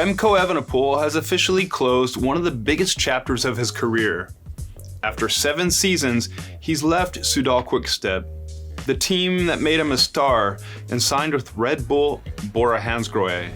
Remco Evenepoel has officially closed one of the biggest chapters of his career. After 7 seasons, he's left Soudal Quick-Step, the team that made him a star, and signed with Red Bull Bora-Hansgrohe.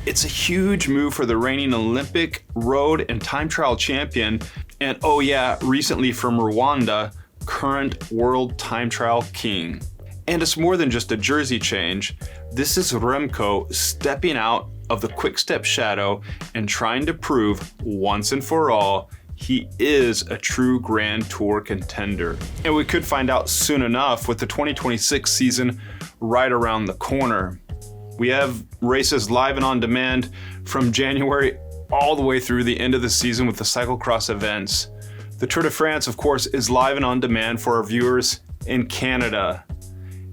It's a huge move for the reigning Olympic, road, and time trial champion, and oh yeah, recently from Rwanda, current world time trial king. And it's more than just a jersey change. This is Remco stepping out of the Quick-Step shadow and trying to prove once and for all he is a true Grand Tour contender. And we could find out soon enough with the 2026 season right around the corner. We have races live and on demand from January all the way through the end of the season with the cyclocross events. The Tour de France, of course, is live and on demand for our viewers in Canada.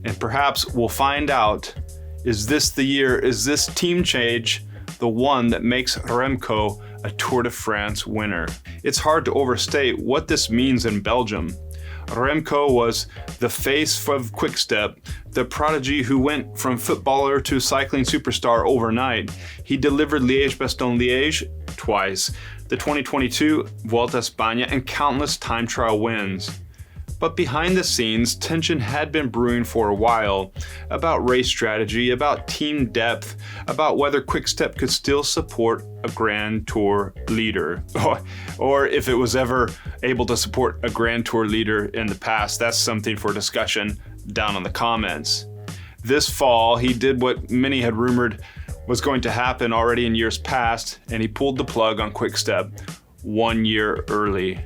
And perhaps we'll find out, is this the year, is this team change the one that makes Remco a Tour de France winner? It's hard to overstate what this means in Belgium. Remco was the face of Quick-Step, the prodigy who went from footballer to cycling superstar overnight. He delivered Liège-Bastogne-Liège twice, the 2022 Vuelta a España, and countless time trial wins. But behind the scenes, tension had been brewing for a while about race strategy, about team depth, about whether Quick-Step could still support a Grand Tour leader. Or if it was ever able to support a Grand Tour leader in the past. That's something for discussion down in the comments. This fall, he did what many had rumored was going to happen already in years past, and he pulled the plug on Quick-Step 1 year early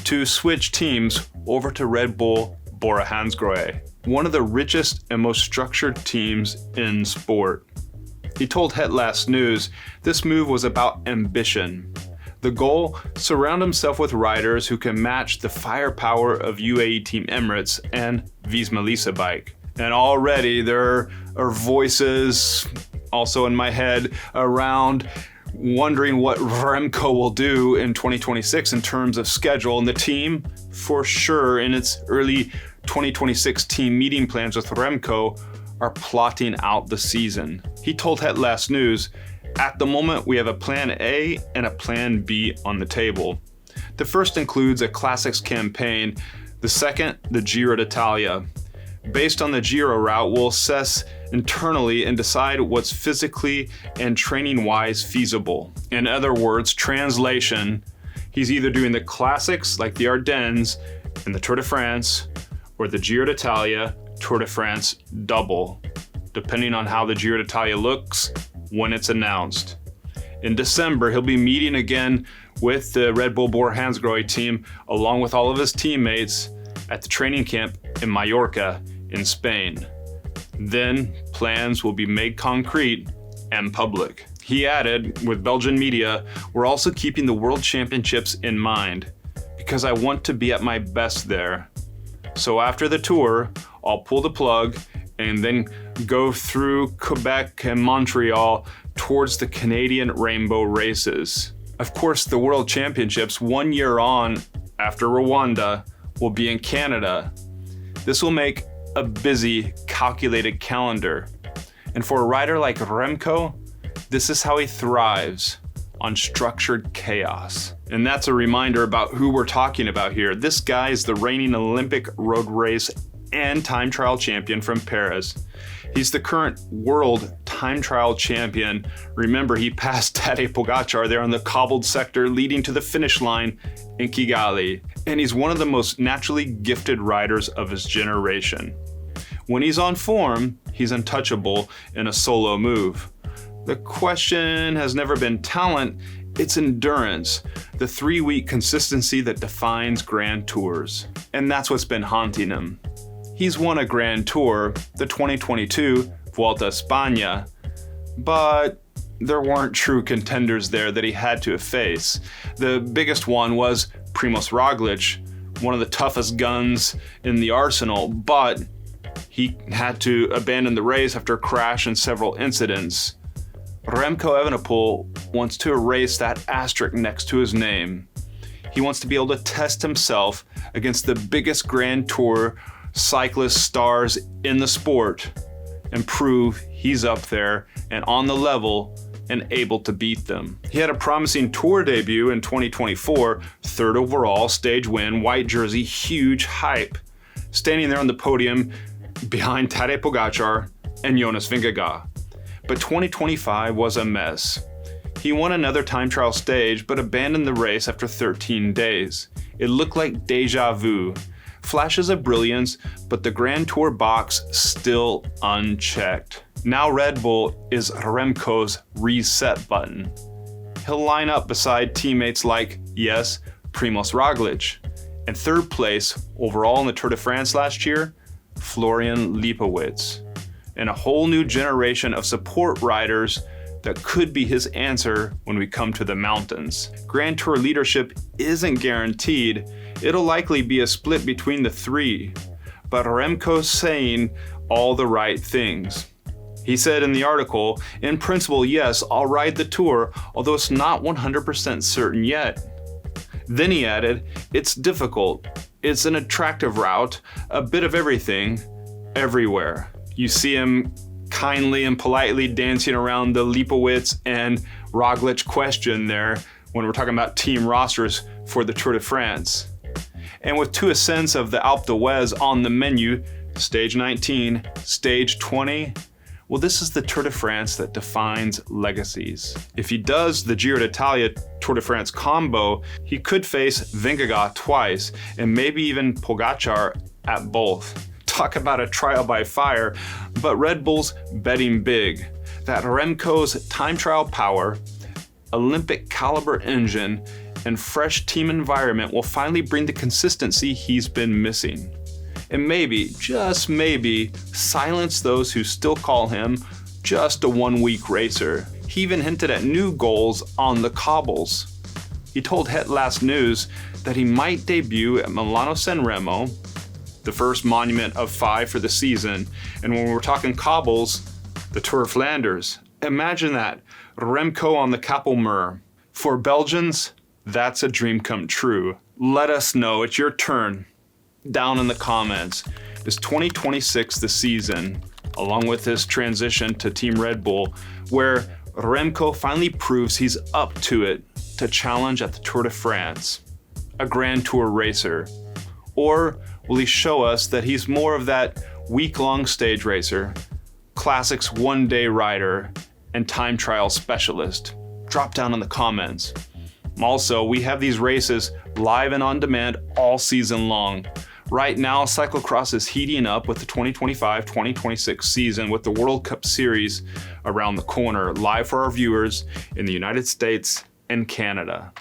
to switch teams over to Red Bull Bora-Hansgrohe, one of the richest and most structured teams in sport. He told Het Last News this move was about ambition. The goal, surround himself with riders who can match the firepower of UAE Team Emirates and Visma Lease Bike. And already there are voices also in my head around wondering what Remco will do in 2026 in terms of schedule, and the team, for sure, in its early 2026 team meeting plans with Remco, are plotting out the season. He told Het Last News, "At the moment, we have a plan A and a plan B on the table. The first includes a classics campaign, the second, the Giro d'Italia. Based on the Giro route, we'll assess internally and decide what's physically and training-wise feasible." In other words, translation, he's either doing the classics like the Ardennes and the Tour de France, or the Giro d'Italia, Tour de France double, depending on how the Giro d'Italia looks when it's announced. In December, he'll be meeting again with the Red Bull Bora-Hansgrohe team, along with all of his teammates, at the training camp in Mallorca in Spain. Then plans will be made concrete and public. He added, with Belgian media, "We're also keeping the World Championships in mind because I want to be at my best there. So after the tour, I'll pull the plug and then go through Quebec and Montreal towards the Canadian Rainbow races." Of course, the World Championships 1 year on after Rwanda will be in Canada. This will make a busy, calculated calendar. And for a rider like Remco, this is how he thrives, on structured chaos. And that's a reminder about who we're talking about here. This guy is the reigning Olympic road race and time trial champion from Paris. He's the current world time trial champion. Remember, he passed Tadej Pogačar there on the cobbled sector leading to the finish line in Kigali. And he's one of the most naturally gifted riders of his generation. When he's on form, he's untouchable in a solo move. The question has never been talent, it's endurance, the 3-week consistency that defines Grand Tours. And that's what's been haunting him. He's won a Grand Tour, the 2022 Vuelta a España, but there weren't true contenders there that he had to face. The biggest one was Primož Roglič, one of the toughest guns in the arsenal, but he had to abandon the race after a crash and several incidents. Remco Evenepoel wants to erase that asterisk next to his name. He wants to be able to test himself against the biggest Grand Tour cyclist stars in the sport and prove he's up there and on the level and able to beat them. He had a promising Tour debut in 2024, third overall, stage win, white jersey, huge hype. Standing there on the podium behind Tadej Pogacar and Jonas Vingegaard. But 2025 was a mess. He won another time trial stage but abandoned the race after 13 days. It looked like deja vu. Flashes of brilliance, but the Grand Tour box still unchecked. Now Red Bull is Remco's reset button. He'll line up beside teammates like, yes, Primož Roglič. And third place overall in the Tour de France last year, Florian Leibowitz. And a whole new generation of support riders that could be his answer when we come to the mountains. Grand Tour leadership isn't guaranteed. It'll likely be a split between the three, but Remco's saying all the right things. He said in the article, in principle, yes, I'll ride the Tour, although it's not 100% certain yet. Then he added, it's difficult. It's an attractive route, a bit of everything, everywhere. You see him kindly and politely dancing around the Leibowitz and Roglič question there when we're talking about team rosters for the Tour de France. And with two ascents of the Alpe d'Huez on the menu, stage 19, stage 20, well, this is the Tour de France that defines legacies. If he does the Giro d'Italia Tour de France combo, he could face Vingegaard twice and maybe even Pogacar at both. Talk about a trial by fire, but Red Bull's betting big that Remco's time trial power, Olympic caliber engine, and fresh team environment will finally bring the consistency he's been missing. And maybe, just maybe, silence those who still call him just a one-week racer. He even hinted at new goals on the cobbles. He told Het Last News that he might debut at Milano-San Remo, the first monument of 5 for the season, and when we're talking cobbles, the Tour of Flanders. Imagine that, Remco on the Kapelmuur. For Belgians, that's a dream come true. Let us know, it's your turn. Down in the comments, is 2026 the season, along with his transition to Team Red Bull, where Remco finally proves he's up to it to challenge at the Tour de France, a Grand Tour racer? Or will he show us that he's more of that week-long stage racer, classics one-day rider, and time trial specialist? Drop down in the comments. Also, we have these races live and on demand all season long. Right now, cyclocross is heating up with the 2025-2026 season with the World Cup Series around the corner, live for our viewers in the United States and Canada.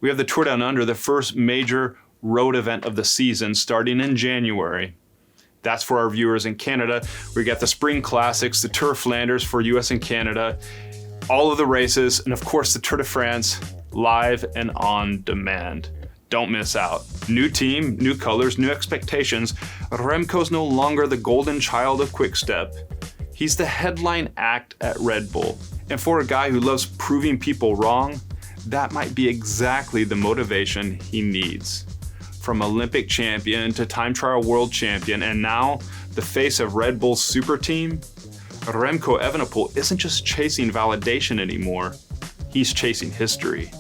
We have the Tour Down Under, the first major road event of the season, starting in January. That's for our viewers in Canada. We got the Spring Classics, the Tour of Flanders for US and Canada, all of the races, and of course the Tour de France, live and on demand. Don't miss out. New team, new colors, new expectations. Remco's no longer the golden child of Quick-Step. He's the headline act at Red Bull. And for a guy who loves proving people wrong, that might be exactly the motivation he needs. From Olympic champion to time trial world champion, and now the face of Red Bull's super team, Remco Evenepoel isn't just chasing validation anymore, he's chasing history.